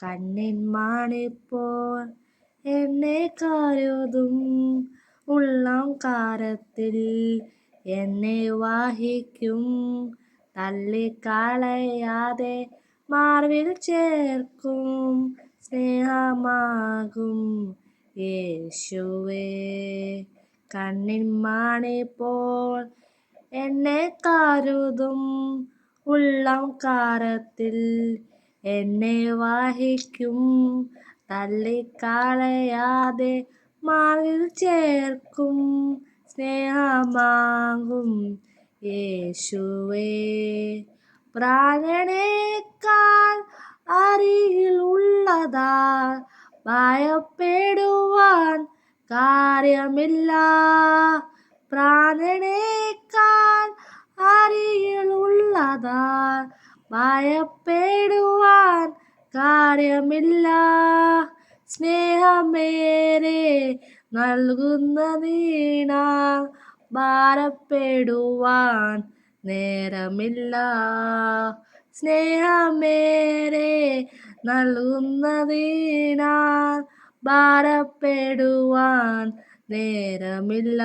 കണ്ണിൻ മാണിപ്പോൾ എന്നെ കരുതും, ഉള്ളം കാരത്തിൽ എന്നെ വഹിക്കും, തള്ളിക്കളയാതെ മാർവിൽ ചേർക്കും, സ്നേഹമാകും യേശുവേ. കണ്ണിൻ മാണിപ്പോൾ എന്നെ കരുതും, ഉള്ളം കാരത്തിൽ എന്നെ വഹിക്കും, തള്ളിക്കളയാതെ മാർവിൽ ചേർക്കും, സ്നേഹമാകും യേശുവേ. പ്രാണനേക്കാൾ അരികിലുള്ളതാൽ ഭയപ്പെടുവാൻ കാര്യമില്ല. പ്രാണനേക്കാൾ അരികിലുള്ളതാൽ ഭയപ്പെടുവാൻ കാര്യമില്ല. സ്നേഹമേറെ നൽകുന്നതിനാൽ ഭാരപ്പെടുവാൻ നേരമില്ല. സ്നേഹമേറെ നൽകുന്നതിനാൽ ഭാരപ്പെടുവാൻ നേരമില്ല.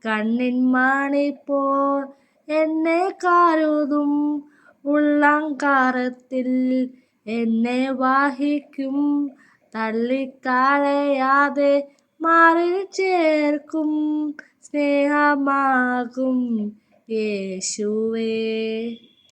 കണ്ണിൻ മാണിപ്പോൾ എന്നെ കരുതും, ഉള്ളം കാരത്തിൽ എന്നെ വഹിക്കും, തള്ളിക്കളയാതെ മാറിൽ ചേർക്കും, സ്നേഹമാകും യേശുവേ.